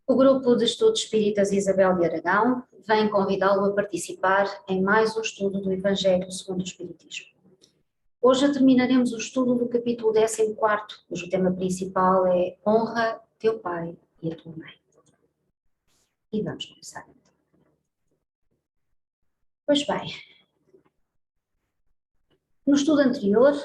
O Grupo de Estudos Espíritas Isabel de Aragão vem convidá-lo a participar em mais um estudo do Evangelho segundo o Espiritismo. Hoje terminaremos o estudo do capítulo 14, cujo tema principal é Honra teu pai e a tua mãe. E vamos começar então. Pois bem, no estudo anterior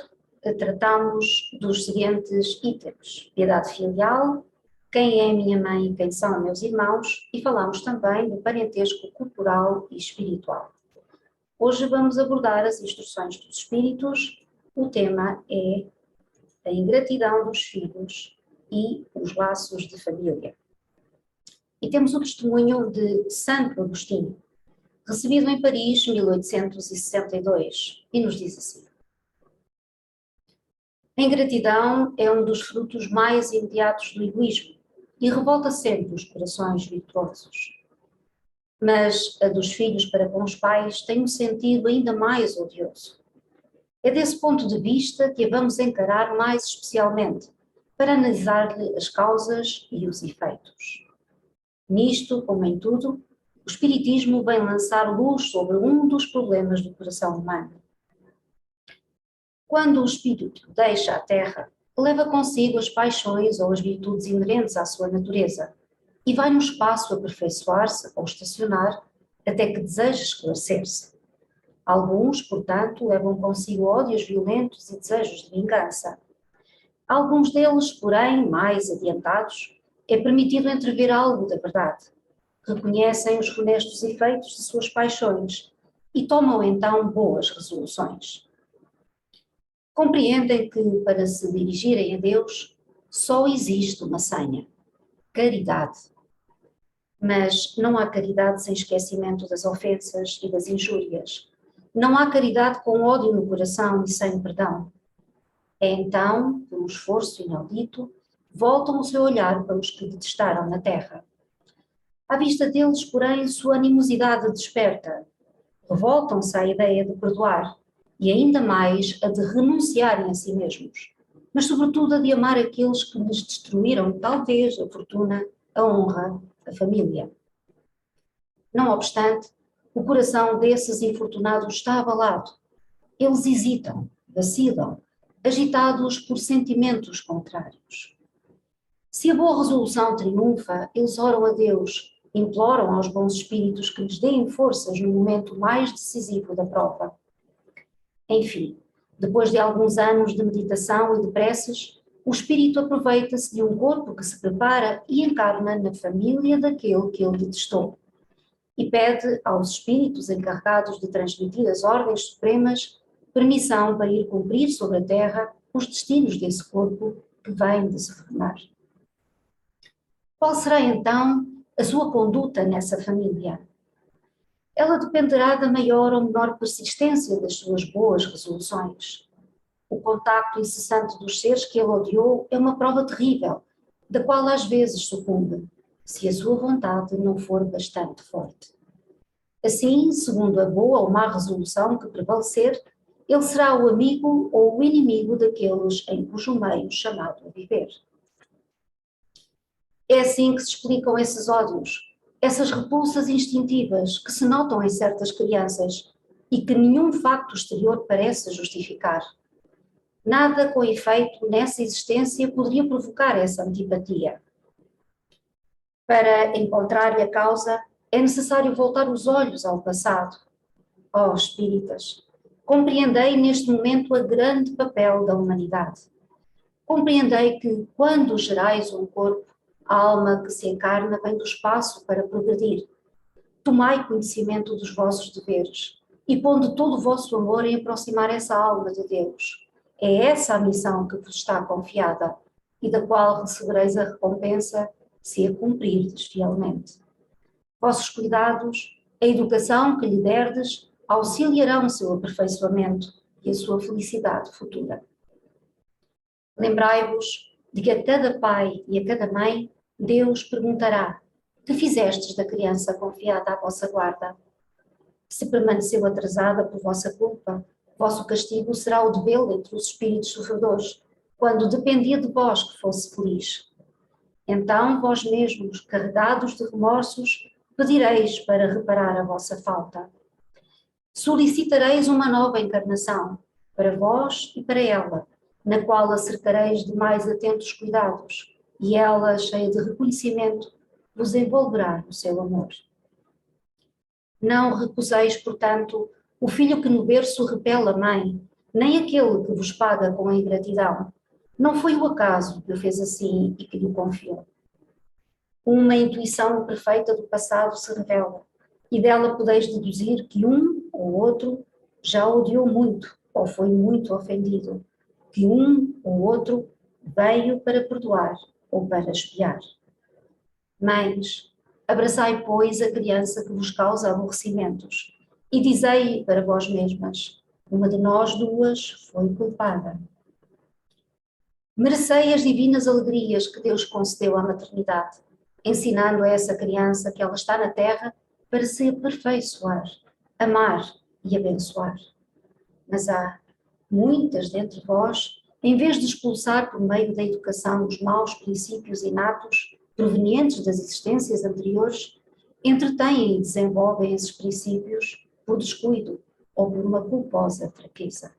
tratámos dos seguintes itens: piedade filial, quem é a minha mãe e quem são meus irmãos, e falámos também do parentesco corporal e espiritual. Hoje vamos abordar as instruções dos espíritos. O tema é a ingratidão dos filhos e os laços de família. E temos o testemunho de Santo Agostinho, recebido em Paris, 1862, e nos diz assim: a ingratidão é um dos frutos mais imediatos do egoísmo e revolta sempre os corações virtuosos. Mas a dos filhos para com os pais tem um sentido ainda mais odioso. É desse ponto de vista que a vamos encarar mais especialmente, para analisar-lhe as causas e os efeitos. Nisto, como em tudo, o Espiritismo vem lançar luz sobre um dos problemas do coração humano. Quando o espírito deixa a terra, leva consigo as paixões ou as virtudes inerentes à sua natureza e vai no espaço aperfeiçoar-se ou estacionar até que deseje esclarecer-se. Alguns, portanto, levam consigo ódios violentos e desejos de vingança. Alguns deles, porém, mais adiantados, é permitido entrever algo da verdade. Reconhecem os funestos efeitos de suas paixões e tomam então boas resoluções. Compreendem que, para se dirigirem a Deus, só existe uma senha: caridade. Mas não há caridade sem esquecimento das ofensas e das injúrias. Não há caridade com ódio no coração e sem perdão. É então, por um esforço inaudito, voltam o seu olhar para os que detestaram na terra. À vista deles, porém, sua animosidade desperta. Revoltam-se à ideia de perdoar e ainda mais a de renunciarem a si mesmos, mas sobretudo a de amar aqueles que lhes destruíram talvez a fortuna, a honra, a família. Não obstante, o coração desses infortunados está abalado. Eles hesitam, vacilam, agitados por sentimentos contrários. Se a boa resolução triunfa, eles oram a Deus, imploram aos bons espíritos que lhes deem forças no momento mais decisivo da prova. Enfim, depois de alguns anos de meditação e de preces, o espírito aproveita-se de um corpo que se prepara e encarna na família daquele que ele detestou, e pede aos espíritos encarregados de transmitir as ordens supremas permissão para ir cumprir sobre a terra os destinos desse corpo que vem de se formar. Qual será então a sua conduta nessa família? Ela dependerá da maior ou menor persistência das suas boas resoluções. O contacto incessante dos seres que ele odiou é uma prova terrível, da qual às vezes sucumbe, se a sua vontade não for bastante forte. Assim, segundo a boa ou má resolução que prevalecer, ele será o amigo ou o inimigo daqueles em cujo meio chamado a viver. É assim que se explicam esses ódios, essas repulsas instintivas que se notam em certas crianças e que nenhum facto exterior parece justificar. Nada, com efeito, nessa existência poderia provocar essa antipatia. Para encontrar-lhe a causa, é necessário voltar os olhos ao passado. Ó espíritas, compreendei neste momento o grande papel da humanidade. Compreendei que, quando gerais um corpo, a alma que se encarna vem do espaço para progredir. Tomai conhecimento dos vossos deveres e pondo todo o vosso amor em aproximar essa alma de Deus. É essa a missão que vos está confiada e da qual recebereis a recompensa se a cumprirdes fielmente. Vossos cuidados, a educação que lhe derdes, auxiliarão o seu aperfeiçoamento e a sua felicidade futura. Lembrai-vos de que a cada pai e a cada mãe Deus perguntará: que fizestes da criança confiada à vossa guarda? Se permaneceu atrasada por vossa culpa, vosso castigo será o de vê-la entre os espíritos sofredores, quando dependia de vós que fosse feliz. Então vós mesmos, carregados de remorsos, pedireis para reparar a vossa falta. Solicitareis uma nova encarnação, para vós e para ela, na qual a cercareis de mais atentos cuidados, e ela, cheia de reconhecimento, vos envolverá no seu amor. Não recuseis, portanto, o filho que no berço repele a mãe, nem aquele que vos paga com a ingratidão. Não foi o acaso que o fez assim e que lhe confiou. Uma intuição perfeita do passado se revela, e dela podeis deduzir que um ou outro já odiou muito ou foi muito ofendido, que um ou outro veio para perdoar ou para expiar. Mães, abraçai, pois, a criança que vos causa aborrecimentos, e dizei para vós mesmas: uma de nós duas foi culpada. Merecei as divinas alegrias que Deus concedeu à maternidade, ensinando a essa criança que ela está na terra para se aperfeiçoar, amar e abençoar. Mas há muitas dentre vós, em vez de expulsar por meio da educação os maus princípios inatos provenientes das existências anteriores, entretêm e desenvolvem esses princípios por descuido ou por uma culposa fraqueza.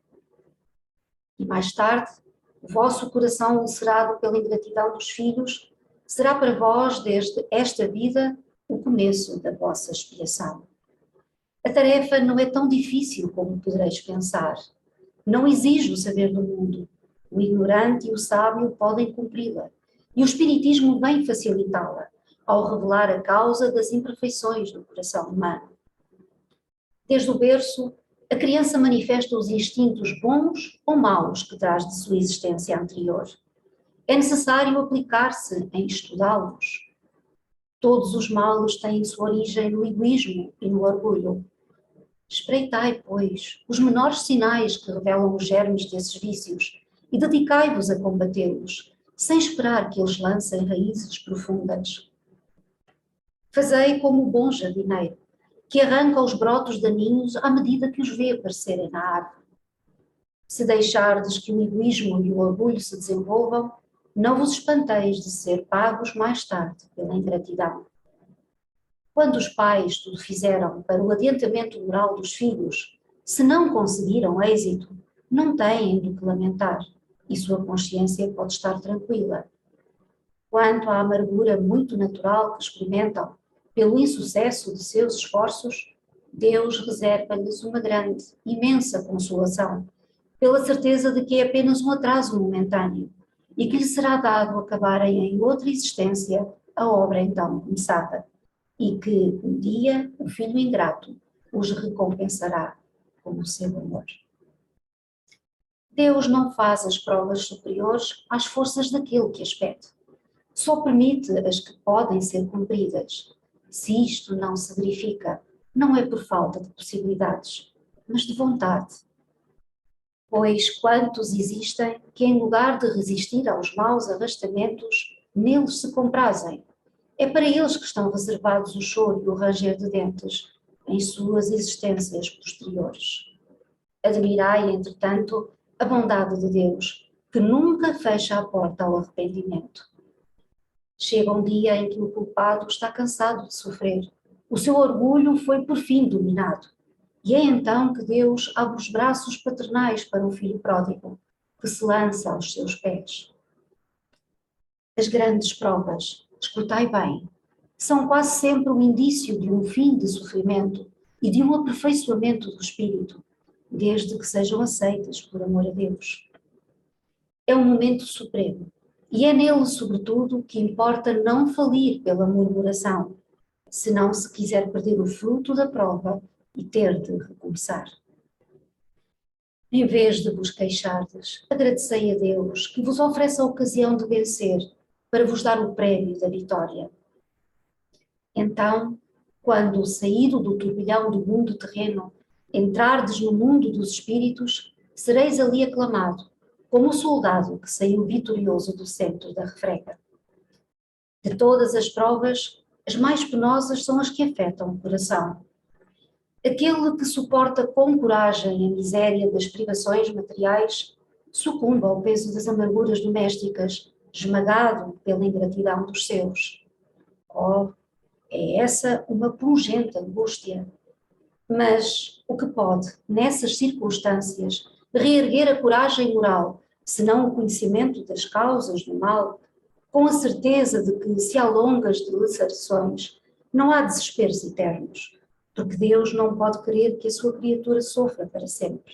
E mais tarde, o vosso coração ulcerado pela ingratidão dos filhos será para vós, desde esta vida, o começo da vossa expiação. A tarefa não é tão difícil como podereis pensar. Não exige o saber do mundo. O ignorante e o sábio podem cumpri-la, e o Espiritismo vem facilitá-la, ao revelar a causa das imperfeições do coração humano. Desde o berço, a criança manifesta os instintos bons ou maus que traz de sua existência anterior. É necessário aplicar-se em estudá-los. Todos os males têm sua origem no egoísmo e no orgulho. Espreitai, pois, os menores sinais que revelam os germes desses vícios e dedicai-vos a combatê-los, sem esperar que eles lancem raízes profundas. Fazei como o bom jardineiro, que arranca os brotos daninhos à medida que os vê aparecerem na árvore. Se deixardes que o egoísmo e o orgulho se desenvolvam, não vos espanteis de ser pagos mais tarde pela ingratidão. Quando os pais tudo fizeram para o adiantamento moral dos filhos, se não conseguiram êxito, não têm do que lamentar e sua consciência pode estar tranquila. Quanto à amargura muito natural que experimentam pelo insucesso de seus esforços, Deus reserva-lhes uma grande, imensa consolação, pela certeza de que é apenas um atraso momentâneo e que lhe será dado acabarem em outra existência a obra então começada, e que um dia o filho ingrato os recompensará com o seu amor. Deus não faz as provas superiores às forças daquele que as pede. Só permite as que podem ser cumpridas. Se isto não se verifica, não é por falta de possibilidades, mas de vontade. Pois quantos existem que, em lugar de resistir aos maus arrastamentos, neles se comprazem. É para eles que estão reservados o choro e o ranger de dentes em suas existências posteriores. Admirai, entretanto, a bondade de Deus, que nunca fecha a porta ao arrependimento. Chega um dia em que o culpado está cansado de sofrer. O seu orgulho foi por fim dominado. E é então que Deus abre os braços paternais para o filho pródigo, que se lança aos seus pés. As grandes provas, escutai bem, são quase sempre um indício de um fim de sofrimento e de um aperfeiçoamento do espírito, desde que sejam aceitas por amor a Deus. É um momento supremo, e é nele, sobretudo, que importa não falir pela murmuração, senão se quiser perder o fruto da prova e ter de recomeçar. Em vez de vos queixardes, agradecei a Deus que vos oferece a ocasião de vencer para vos dar o prémio da vitória. Então, quando, saído do turbilhão do mundo terreno, entrardes no mundo dos espíritos, sereis ali aclamado, como o soldado que saiu vitorioso do centro da refrega. De todas as provas, as mais penosas são as que afetam o coração. Aquele que suporta com coragem a miséria das privações materiais sucumbe ao peso das amarguras domésticas, esmagado pela ingratidão dos seus. Oh, é essa uma pungente angústia. Mas o que pode, nessas circunstâncias, reerguer a coragem moral, senão o conhecimento das causas do mal, com a certeza de que, se há longas dilacerações, não há desesperos eternos, porque Deus não pode querer que a sua criatura sofra para sempre.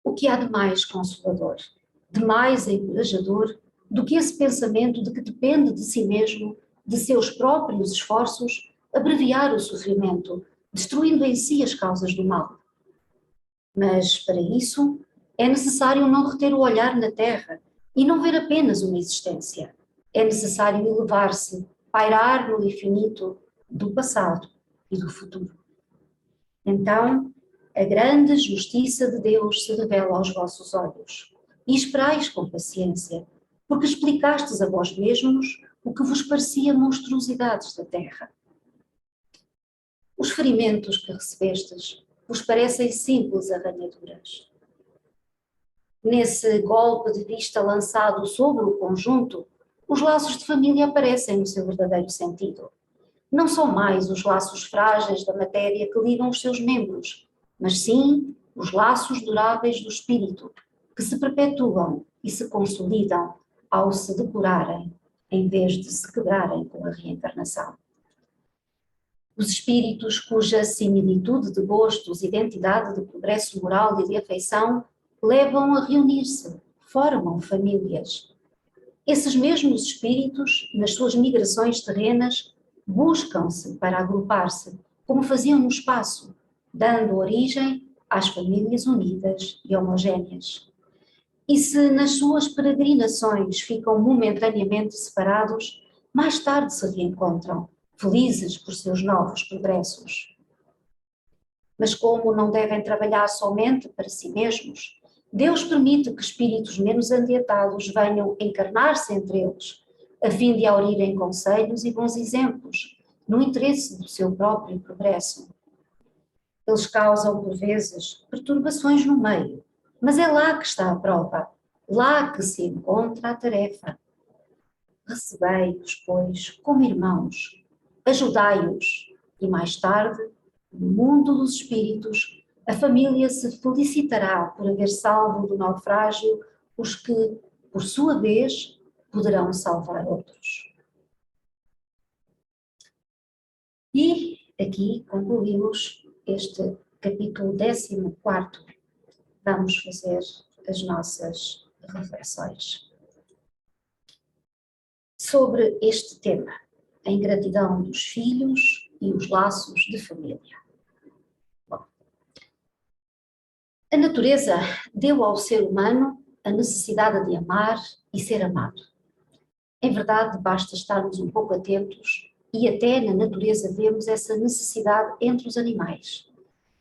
O que há de mais consolador, de mais encorajador, do que esse pensamento de que depende de si mesmo, de seus próprios esforços, abreviar o sofrimento, destruindo em si as causas do mal? Mas, para isso, é necessário não reter o olhar na terra e não ver apenas uma existência. É necessário elevar-se, pairar no infinito do passado e do futuro. Então, a grande justiça de Deus se revela aos vossos olhos. E esperais com paciência, porque explicastes a vós mesmos o que vos parecia monstruosidades da terra. Os ferimentos que recebestes vos parecem simples arranhaduras. Nesse golpe de vista lançado sobre o conjunto, os laços de família aparecem no seu verdadeiro sentido. Não são mais os laços frágeis da matéria que ligam os seus membros, mas sim os laços duráveis do espírito, que se perpetuam e se consolidam ao se depurarem, em vez de se quebrarem com a reencarnação. Os espíritos cuja similitude de gostos, identidade de progresso moral e de afeição levam a reunir-se, formam famílias. Esses mesmos espíritos, nas suas migrações terrenas, buscam-se para agrupar-se, como faziam no espaço, dando origem às famílias unidas e homogéneas. E se nas suas peregrinações ficam momentaneamente separados, mais tarde se reencontram, felizes por seus novos progressos. Mas como não devem trabalhar somente para si mesmos, Deus permite que espíritos menos adiantados venham encarnar-se entre eles, a fim de aurirem conselhos e bons exemplos, no interesse do seu próprio progresso. Eles causam, por vezes, perturbações no meio, mas é lá que está a prova, lá que se encontra a tarefa. Recebei-os, pois, como irmãos, ajudai-os, e mais tarde, no mundo dos espíritos, a família se felicitará por haver salvo do naufrágio os que, por sua vez, poderão salvar outros. E aqui concluímos este capítulo 14. Vamos fazer as nossas reflexões sobre este tema, a ingratidão dos filhos e os laços de família. Bom, a natureza deu ao ser humano a necessidade de amar e ser amado. Em verdade, basta estarmos um pouco atentos e até na natureza vemos essa necessidade entre os animais.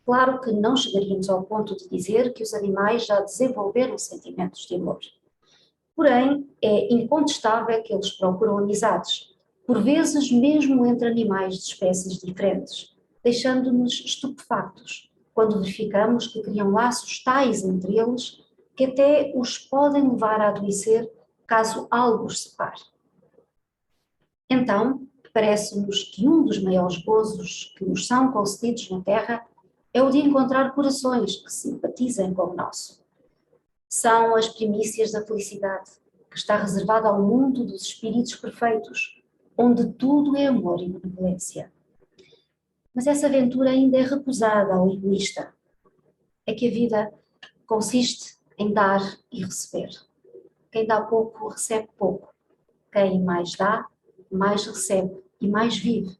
Claro que não chegaríamos ao ponto de dizer que os animais já desenvolveram sentimentos de amor. Porém, é incontestável que eles procuram amizades, por vezes mesmo entre animais de espécies diferentes, deixando-nos estupefactos quando verificamos que criam laços tais entre eles que até os podem levar a adoecer caso algo os separe. Então, parece-nos que um dos maiores gozos que nos são concedidos na Terra é o de encontrar corações que simpatizem com o nosso. São as primícias da felicidade, que está reservada ao mundo dos espíritos perfeitos, onde tudo é amor e benevolência. Mas essa aventura ainda é recusada ao egoísta. É que a vida consiste em dar e receber. Quem dá pouco, recebe pouco. Quem mais dá, mais recebe e mais vive,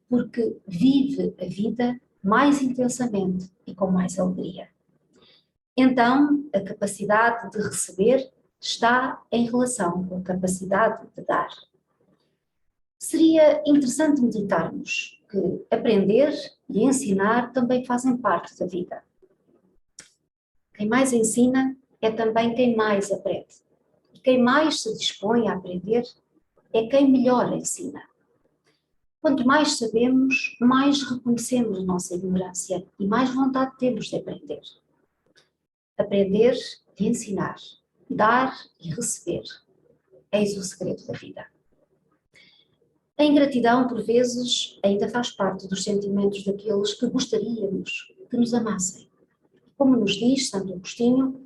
porque vive a vida mais intensamente e com mais alegria. Então, a capacidade de receber está em relação com a capacidade de dar. Seria interessante meditarmos que aprender e ensinar também fazem parte da vida. Quem mais ensina é também quem mais aprende. E quem mais se dispõe a aprender é quem melhor ensina. Quanto mais sabemos, mais reconhecemos nossa ignorância e mais vontade temos de aprender. Aprender e ensinar, dar e receber. Eis o segredo da vida. A ingratidão, por vezes, ainda faz parte dos sentimentos daqueles que gostaríamos que nos amassem. Como nos diz Santo Agostinho,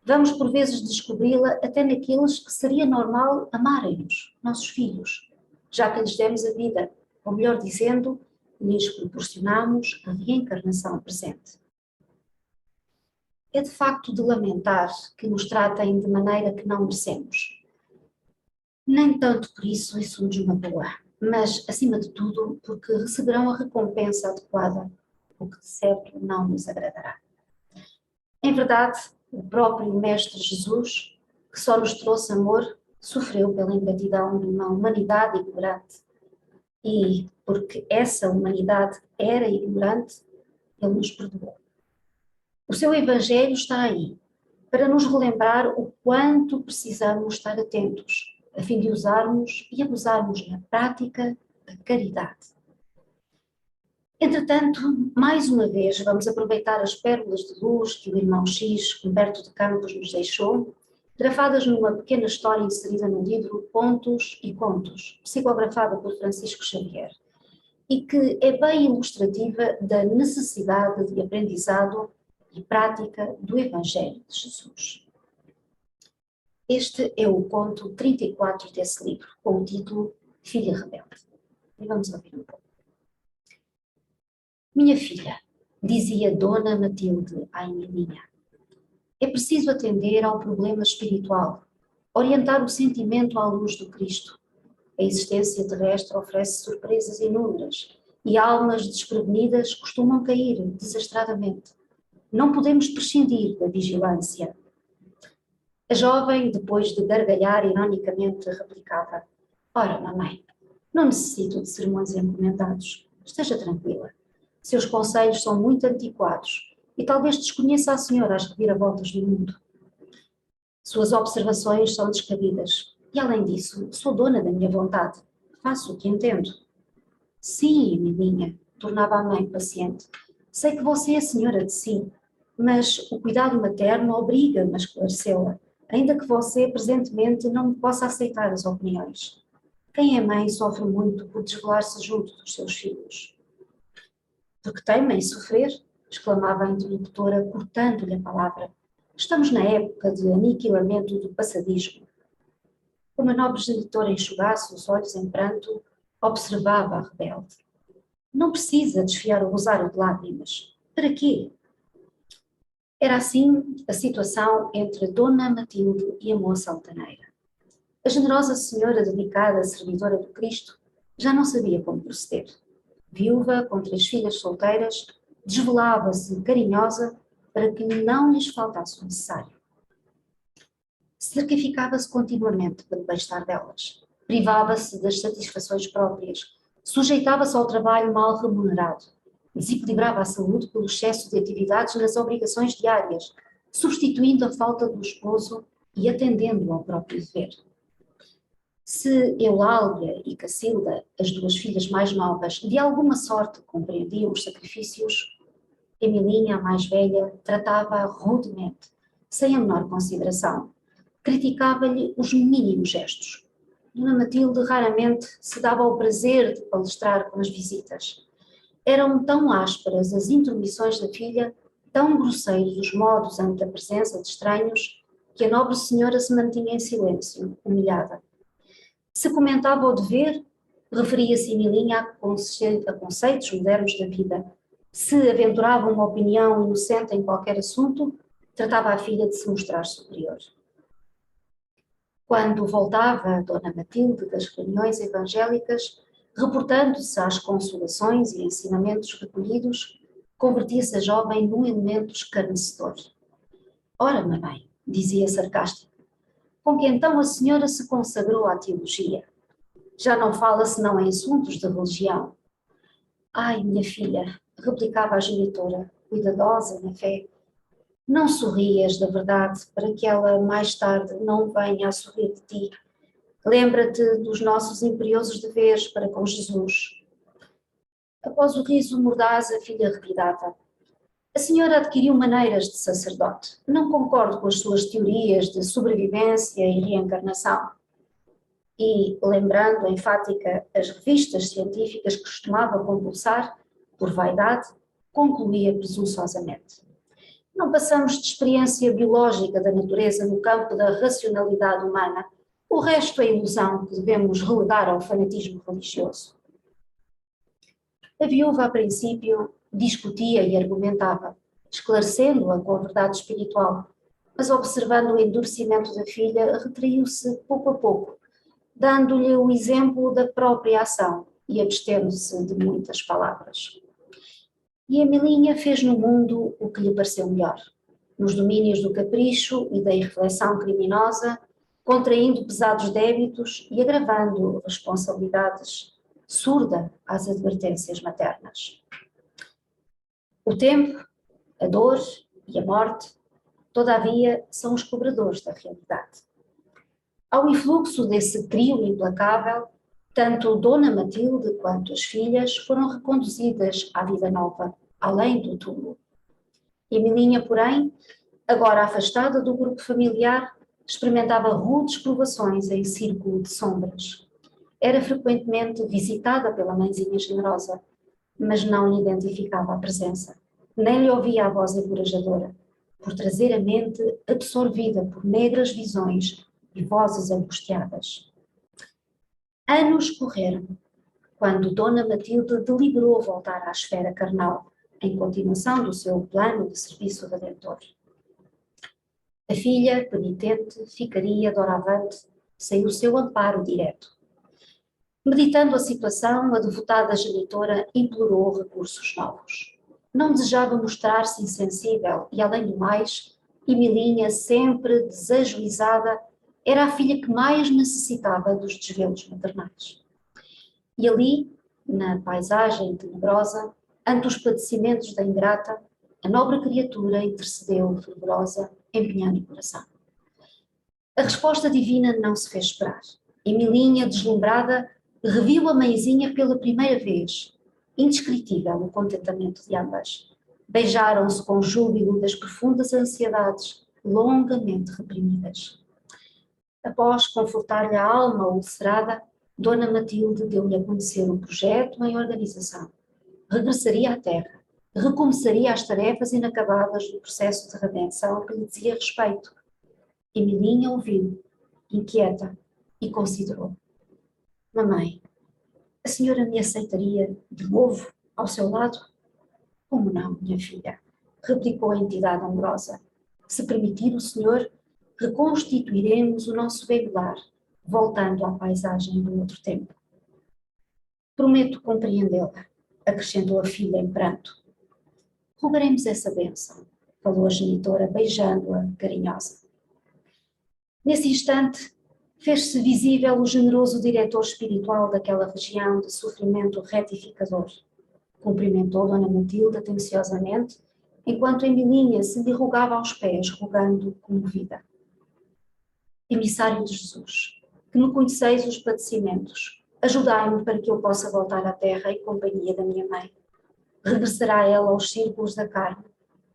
vamos por vezes descobri-la até naqueles que seria normal amarem-nos, nossos filhos, já que lhes demos a vida, ou melhor dizendo, lhes proporcionamos a reencarnação presente. É de facto de lamentar que nos tratem de maneira que não merecemos. Nem tanto por isso nos magoa, mas, acima de tudo, porque receberão a recompensa adequada, o que de certo não nos agradará. Em verdade, o próprio Mestre Jesus, que só nos trouxe amor, sofreu pela ingratidão de uma humanidade ignorante. E, porque essa humanidade era ignorante, ele nos perdoou. O seu Evangelho está aí, para nos relembrar o quanto precisamos estar atentos, a fim de usarmos e abusarmos na prática da caridade. Entretanto, mais uma vez, vamos aproveitar as pérolas de luz que o irmão X, Humberto de Campos, nos deixou, gravadas numa pequena história inserida no livro Pontos e Contos, psicografada por Francisco Xavier, e que é bem ilustrativa da necessidade de aprendizado e prática do Evangelho de Jesus. Este é o conto 34 desse livro, com o título Filha Rebelde. E vamos ouvir um pouco. Minha filha, dizia Dona Matilde à Emilinha, é preciso atender ao problema espiritual, orientar o sentimento à luz do Cristo. A existência terrestre oferece surpresas inúmeras e almas desprevenidas costumam cair desastradamente. Não podemos prescindir da vigilância. A jovem, depois de gargalhar ironicamente, replicava: Ora, mamãe, não necessito de sermões encomendados. Esteja tranquila. Seus conselhos são muito antiquados e talvez desconheça a senhora as reviravoltas do mundo. Suas observações são descabidas e, além disso, sou dona da minha vontade. Faço o que entendo. Sim, Emilinha, tornava a mãe paciente. Sei que você é senhora de si, mas o cuidado materno obriga-me a esclarecê-la, ainda que você presentemente não possa aceitar as opiniões. Quem é mãe sofre muito por desvelar-se junto dos seus filhos. Porque teima em sofrer? Exclamava a interlocutora, cortando-lhe a palavra. Estamos na época de aniquilamento do passadismo. Uma nobre genitora enxugasse os olhos em pranto, observava a rebelde. Não precisa desfiar o rosário de lágrimas. Para quê? Era assim a situação entre Dona Matilde e a moça altaneira. A generosa senhora dedicada, servidora do Cristo, já não sabia como proceder. Viúva, com 3 filhas solteiras, desvelava-se carinhosa para que não lhes faltasse o necessário. Sacrificava-se continuamente pelo bem-estar delas, privava-se das satisfações próprias, sujeitava-se ao trabalho mal remunerado, desequilibrava a saúde pelo excesso de atividades nas obrigações diárias, substituindo a falta do esposo e atendendo ao próprio dever. Se Eulália e Cacilda, as 2 filhas mais novas, de alguma sorte compreendiam os sacrifícios, Emilinha, a mais velha, tratava-a rudemente, sem a menor consideração. Criticava-lhe os mínimos gestos. Dona Matilde raramente se dava ao prazer de palestrar com as visitas. Eram tão ásperas as intromissões da filha, tão grosseiros os modos ante a presença de estranhos, que a nobre senhora se mantinha em silêncio, humilhada. Se comentava o dever, referia-se Emilinha a conceitos modernos da vida. Se aventurava uma opinião inocente em qualquer assunto, tratava a filha de se mostrar superior. Quando voltava Dona Matilde das reuniões evangélicas, reportando-se às consolações e ensinamentos recolhidos, convertia-se a jovem num elemento escarnecedor. Ora, mamãe, dizia sarcástica, com que então a senhora se consagrou à teologia? Já não fala senão em assuntos de religião. Ai, minha filha, replicava a genitora, cuidadosa na fé, não sorrias da verdade para que ela mais tarde não venha a sorrir de ti. Lembra-te dos nossos imperiosos deveres para com Jesus. Após o riso mordaz, a filha revidava. A senhora adquiriu maneiras de sacerdote. Não concordo com as suas teorias de sobrevivência e reencarnação. e, lembrando enfática as revistas científicas que costumava compulsar, por vaidade, concluía presunçosamente: não passamos de experiência biológica da natureza no campo da racionalidade humana. O resto é ilusão que devemos relegar ao fanatismo religioso. A viúva, a princípio, discutia e argumentava, esclarecendo-a com a verdade espiritual, mas observando o endurecimento da filha, retraiu-se pouco a pouco, dando-lhe o exemplo da própria ação e abstendo-se de muitas palavras. E Emilinha fez no mundo o que lhe pareceu melhor, nos domínios do capricho e da irreflexão criminosa, contraindo pesados débitos e agravando responsabilidades, surda às advertências maternas. O tempo, a dor e a morte, todavia, são os cobradores da realidade. Ao influxo desse trio implacável, tanto Dona Matilde quanto as filhas foram reconduzidas à vida nova, além do túmulo. Emilinha, porém, agora afastada do grupo familiar, experimentava rudes provações em círculo de sombras. Era frequentemente visitada pela mãezinha generosa, mas não lhe identificava a presença, nem lhe ouvia a voz encorajadora, por trazer a mente absorvida por negras visões e vozes angustiadas. Anos correram, quando Dona Matilde deliberou voltar à esfera carnal, em continuação do seu plano de serviço redentor. A filha, penitente, ficaria doravante sem o seu amparo direto. Meditando a situação, a devotada genitora implorou recursos novos. Não desejava mostrar-se insensível e, além do mais, Emilinha, sempre desajuizada, era a filha que mais necessitava dos desvelos maternais. E ali, na paisagem tenebrosa, ante os padecimentos da ingrata, a nobre criatura intercedeu fervorosa, empenhando o coração. A resposta divina não se fez esperar. Emilinha, deslumbrada, reviu a mãezinha pela primeira vez. Indescritível o contentamento de ambas. Beijaram-se com júbilo das profundas ansiedades longamente reprimidas. Após confortar-lhe a alma ulcerada, Dona Matilde deu-lhe a conhecer o projeto em organização. Regressaria à terra, recomeçaria as tarefas inacabadas do processo de redenção que lhe dizia respeito. Emilinha ouviu, inquieta, e considerou: mamãe, a senhora me aceitaria de novo ao seu lado? Como não, minha filha? Replicou a entidade amorosa. Se permitir o senhor, reconstituiremos o nosso velho lar, voltando à paisagem do outro tempo. Prometo compreendê-la, acrescentou a filha em pranto. Rogaremos essa bênção, falou a genitora, beijando-a carinhosa. Nesse instante, fez-se visível o generoso diretor espiritual daquela região de sofrimento retificador. Cumprimentou Dona Matilde atenciosamente, enquanto Emilinha se lhe rogava aos pés, rogando comovida. Emissário de Jesus, que me conheceis os padecimentos, ajudai-me para que eu possa voltar à terra em companhia da minha mãe. Regressará ela aos círculos da carne,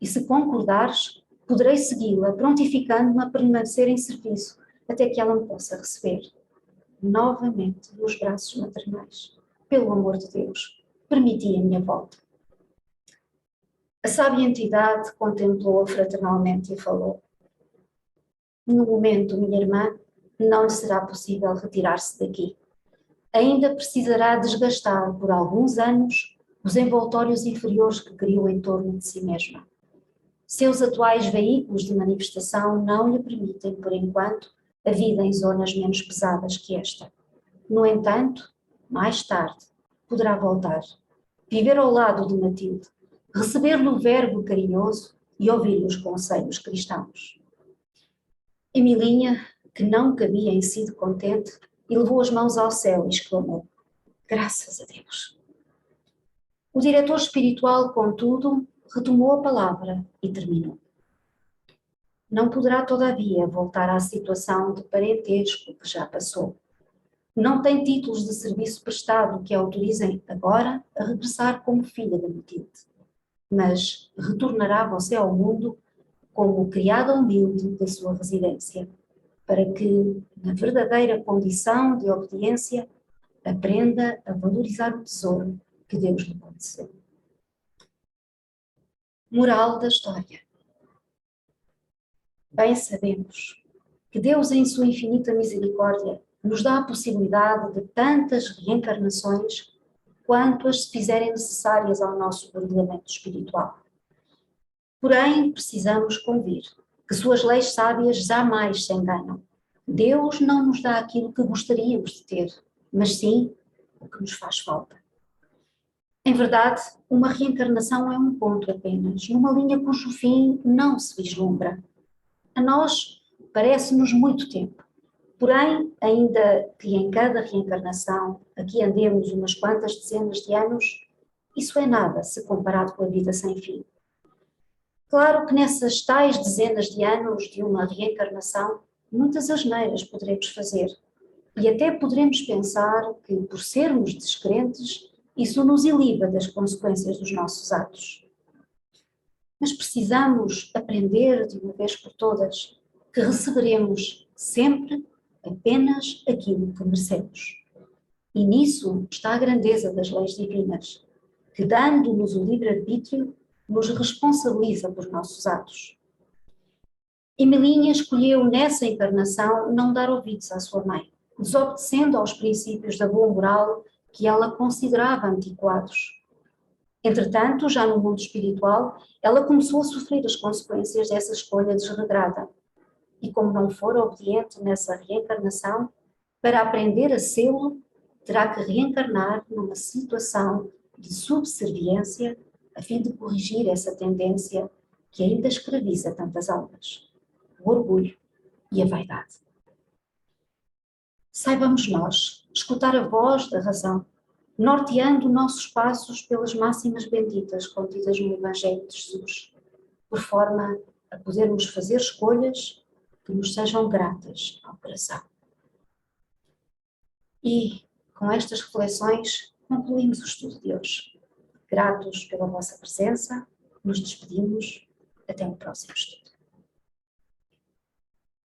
e se concordares, poderei segui-la, prontificando-me a permanecer em serviço, até que ela me possa receber novamente nos braços maternais. Pelo amor de Deus, permiti a minha volta. A sábia entidade contemplou-a fraternalmente e falou: no momento, minha irmã, não lhe será possível retirar-se daqui. Ainda precisará desgastar por alguns anos os envoltórios inferiores que criou em torno de si mesma. Seus atuais veículos de manifestação não lhe permitem, por enquanto, a vida em zonas menos pesadas que esta. No entanto, mais tarde, poderá voltar, viver ao lado de Matilde, receber-lhe o verbo carinhoso e ouvir-lhe os conselhos cristãos. Emilinha, que não cabia em si de contente, elevou as mãos ao céu e exclamou: graças a Deus. O diretor espiritual, contudo, retomou a palavra e terminou: não poderá, todavia, voltar à situação de parentesco que já passou. Não tem títulos de serviço prestado que a autorizem agora a regressar como filha da Matilde, mas retornará você ao mundo como criada humilde da sua residência. para que, na verdadeira condição de obediência, aprenda a valorizar o tesouro que Deus lhe concedeu. Moral da história. Bem sabemos que Deus, em sua infinita misericórdia, nos dá a possibilidade de tantas reencarnações quanto as se fizerem necessárias ao nosso brilhamento espiritual. Porém, precisamos convir que suas leis sábias jamais se enganam. Deus não nos dá aquilo que gostaríamos de ter, mas sim o que nos faz falta. Em verdade, uma reencarnação é um ponto apenas, numa linha cujo fim não se vislumbra. A nós parece-nos muito tempo, porém, ainda que em cada reencarnação aqui andemos umas quantas dezenas de anos, isso é nada se comparado com a vida sem fim. Claro que nessas tais dezenas de anos de uma reencarnação, muitas asneiras poderemos fazer, e até poderemos pensar que, por sermos descrentes, isso nos iliba das consequências dos nossos atos. Mas precisamos aprender de uma vez por todas que receberemos sempre apenas aquilo que merecemos. E nisso está a grandeza das leis divinas, que, dando-nos o livre-arbítrio, nos responsabiliza por nossos atos. Emilinha escolheu nessa encarnação não dar ouvidos à sua mãe, desobedecendo aos princípios da boa moral que ela considerava antiquados. Entretanto, já no mundo espiritual, ela começou a sofrer as consequências dessa escolha desregrada. E como não for obediente nessa reencarnação, para aprender a sê-lo, terá que reencarnar numa situação de subserviência a fim de corrigir essa tendência que ainda escraviza tantas almas, o orgulho e a vaidade. Saibamos nós escutar a voz da razão, norteando nossos passos pelas máximas benditas contidas no Evangelho de Jesus, por forma a podermos fazer escolhas que nos sejam gratas ao coração. E, com estas reflexões, concluímos o estudo de hoje. Gratos pela vossa presença, nos despedimos. Até o próximo estudo.